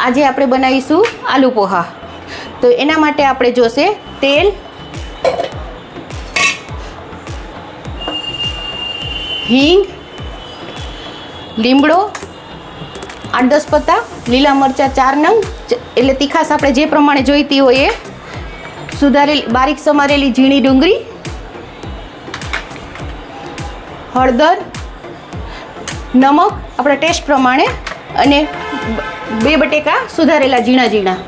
આજે આપણે બનાવીશું આલુ પોહા. તો એના માટે આપણે જોશે તેલ, હિંગ, લીમડો, 8-10 પત્તા, લીલા મરચાં 4 નંગ, એટલે તીખાશ આપણે જે પ્રમાણે જોઈતી હોય એ, સુધારેલી બારીક સમારેલી ઝીણી ડુંગળી, હળદર, નમક આપણા ટેસ્ટ પ્રમાણે, અને 2 બટેકા સુધારેલા ઝીણા ઝીણા.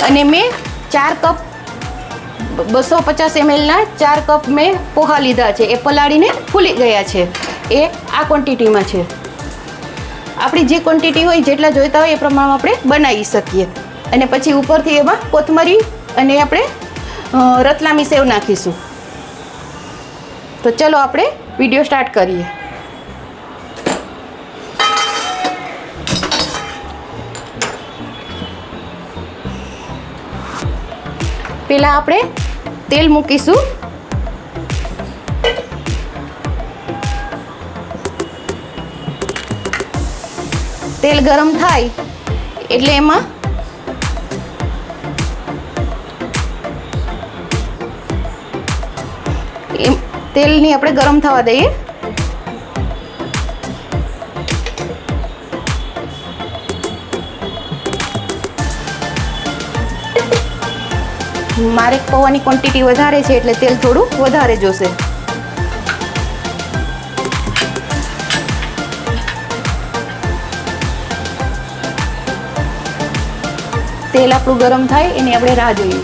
અને મેં 4 કપ 250 mlના 4 કપ મેં પોહા લીધા છે. એ પલાળીને ફૂલી ગયા છે. એ આ ક્વોન્ટિટીમાં છે. આપણી જે ક્વોન્ટિટી હોય, જેટલા જોઈતા હોય એ પ્રમાણે આપણે બનાવી શકીએ. અને પછી ઉપરથી એમાં કોથમરી અને આપણે રતલામી સેવ નાખીશું. તો ચલો આપણે વિડીયો સ્ટાર્ટ કરીએ. પહેલાં આપણે તેલ મૂકીશું. તેલ ગરમ થાય એટલે એમાં તેલની આપણે ગરમ થવા દઈએ. મારે પૌવાની ક્વોન્ટિટી વધારે છે એટલે તેલ થોડું વધારે જોશે. તેલ આપણું ગરમ થાય એની આપણે રાહ જોઈએ.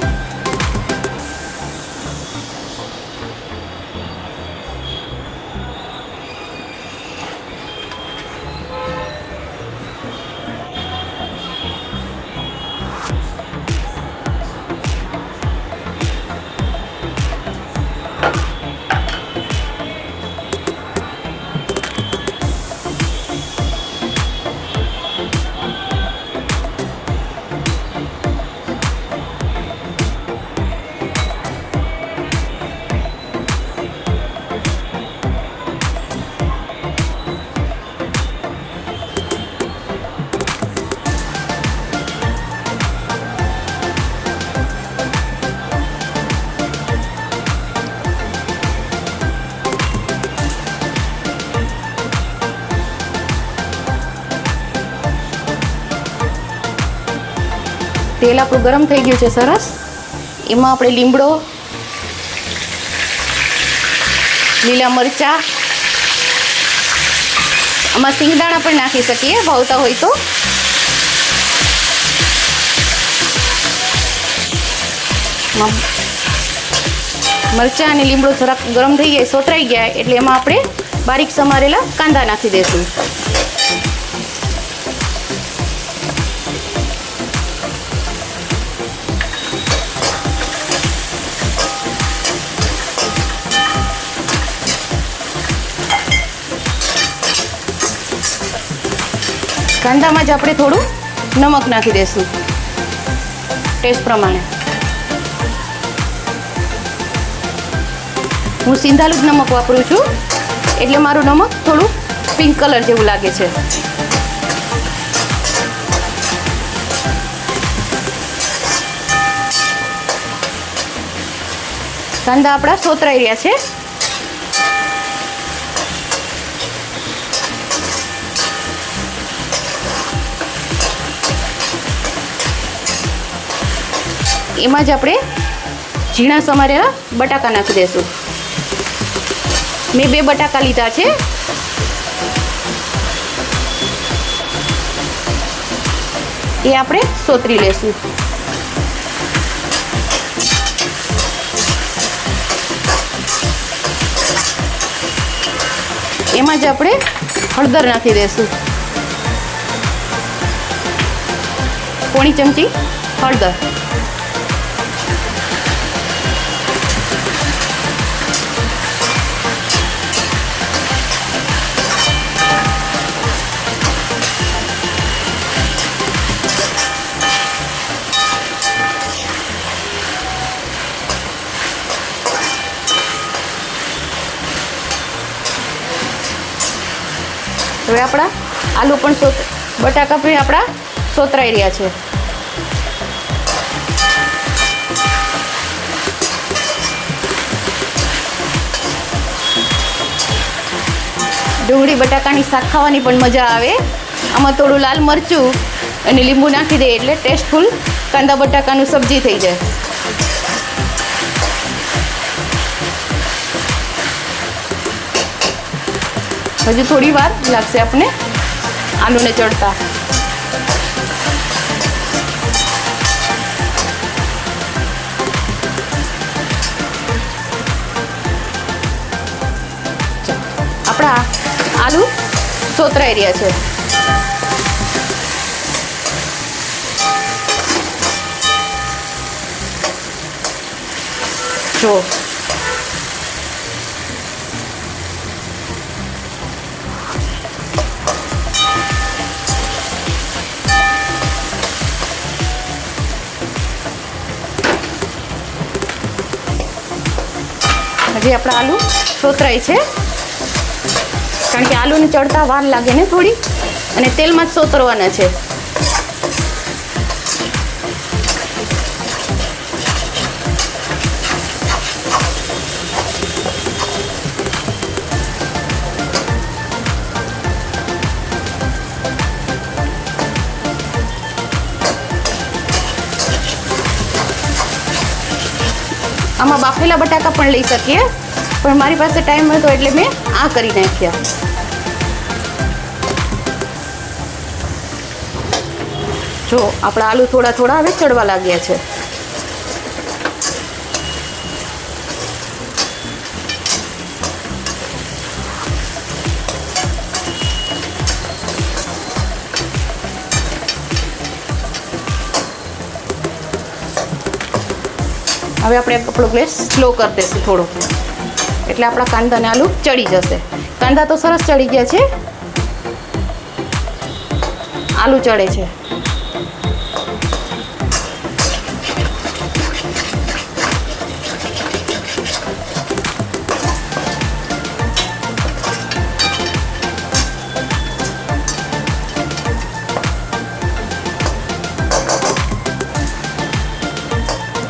તેલ આપણું ગરમ થઈ ગયું છે સરસ. એમાં આપણે લીમડો, લીલા મરચાં, આમાં સિંગદાણા પણ નાખી શકીએ ભાવતા હોય તો. મરચાં અને લીમડો જરાક ગરમ થઈ ગયા, સોતરાઈ ગયા એટલે એમાં આપણે બારીક સમારેલા કાંદા નાખી દઈશું. કાંદામાં જ આપણે થોડું નમક નાખી દઈશું ટેસ્ટ પ્રમાણે. હું સિંધાલું જ નમક વાપરું છું એટલે મારું નમક થોડું પિંક કલર જેવું લાગે છે. કાંદા આપણા સોતરાઈ રહ્યા છે. એમાં જ આપણે ઝીણા સમારેલા બટાકા નાખી દઈશું. મેં 2 બટાકા લીધા છે. એ આપણે સોતરી લેશું. એમાં જ આપણે હળદર નાખી દઈશું. 1 ચમચી હળદર. હવે આપણા આલુ પણ બટાકા પણ આપણા સોતરાઈ રહ્યા છે. ડુંગળી બટાકાની શાક ખાવાની પણ મજા આવે. આમાં થોડું લાલ મરચું અને લીંબુ નાખી દઈએ એટલે ટેસ્ટફુલ કાંદા બટાકાનું સબ્જી થઈ જાય. હજુ થોડી વાર લાગશે આપણે આલુને ચડતા. આપણા આલુ સોતરાઈ રહ્યા છે. જો હજી આપણા આલુ સોતરાય છે, કારણ કે આલુને ચડતા વાર લાગે ને થોડી, અને તેલમાં જ સોતરવાના છે. આમાં બાફેલા બટાકા પણ લઈ શકીએ, પણ મારી પાસે ટાઈમ હતો એટલે મેં આ કરી નાખ્યા. જો આપણા આલુ થોડા થોડા હવે ચડવા લાગ્યા છે. હવે આપણે આપણો ગેસ સ્લો કરી દઈશું થોડો, એટલે આપણા કાંદા અને આલુ ચડી જશે. કાંદા તો સરસ ચડી ગયા છે, આલુ ચડે છે.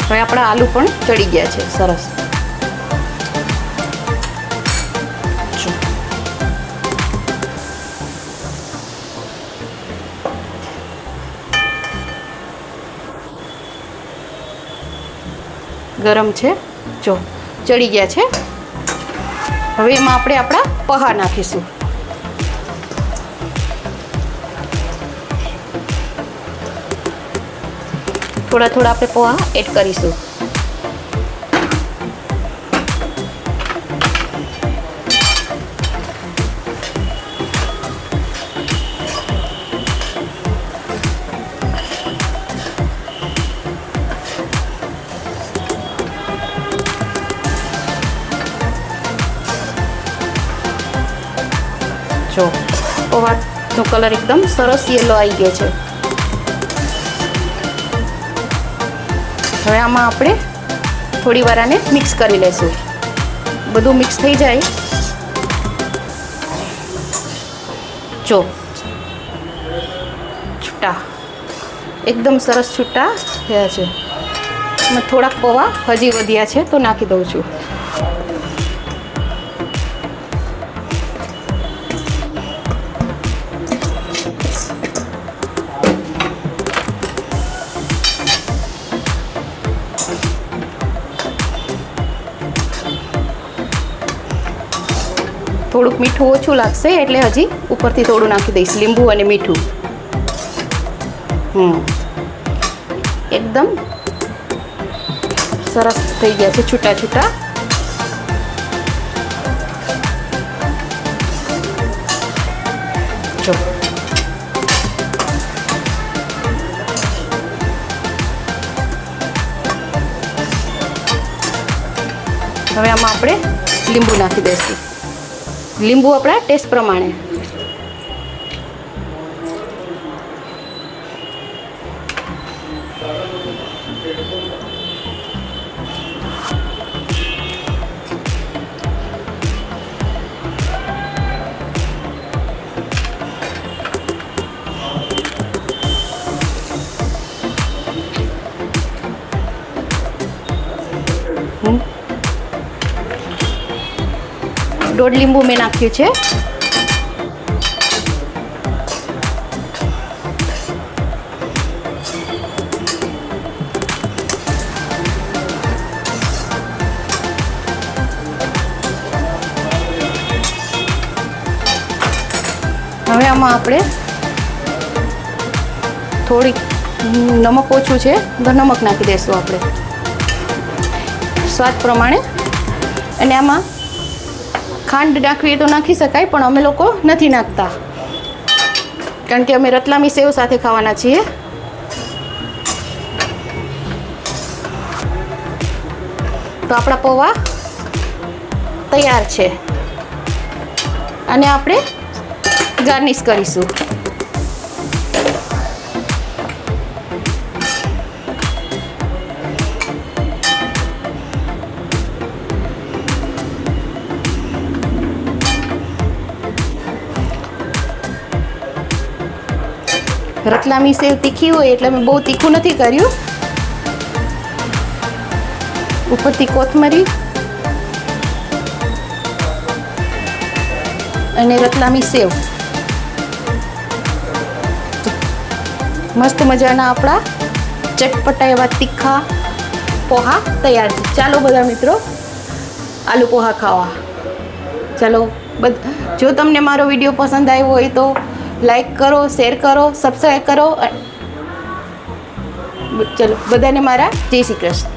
હવે આપણા આલુ પણ ચડી ગયા છે સરસ. ગરમ છે, જો ચડી ગયા છે. હવે એમાં આપણે આપણા પૌવા નાખીશું. થોડા થોડા આપણે પૌવા એડ કરીશું. જો પૌવાનો કલર એકદમ સરસ યેલો આવી ગયો છે. હવે આમાં આપણે થોડી વાર આને મિક્સ કરી લઈશું. બધું મિક્સ થઈ જાય. જો છૂટા એકદમ સરસ છૂટા થયા છે. મેં થોડાક પૌવા હજી વધ્યા છે તો નાખી દઉં છું. થોડુંક મીઠું ઓછું લાગશે એટલે હજી ઉપરથી થોડું નાખી દઈશ, લીંબુ અને મીઠું. એકદમ સરસ થઈ ગયા છે છૂટા છૂટા. જો હવે આમાં આપણે લીંબુ નાખી દઈશું. લીંબુ આપણા ટેસ્ટ પ્રમાણે. 1.5 લીંબુ મેં નાખ્યું છે. હવે આમાં આપણે થોડીક નમક ઓછું છે તો નમક નાખી દઈશું આપણે સ્વાદ પ્રમાણે. અને આમાં ખાંડ નાખવી તો નાખી શકાય, પણ અમે લોકો નથી નાખતા કારણ કે અમે રતલામી સેવ સાથે ખાવાના છીએ. તો આપણા પૌવા તૈયાર છે. અને આપણે ગાર્નિશ કરીશું. રતલામી સેવ તીખી હોય એટલે મેં બહુ તીખું નથી કર્યું. ઉપરથી કોથમરી અને રતલામી સેવ, મસ્ત મજાના આપણા ચટપટા એવા તીખા પોહા તૈયાર છે. ચાલો બધા મિત્રો આલુ પોહા ખાવા. ચાલો જો તમને મારો વિડીયો પસંદ આવ્યો હોય તો લાઈક કરો, શેર કરો, સબસ્ક્રાઈબ કરો. ચલો બધાને મારા જય શ્રી કૃષ્ણ.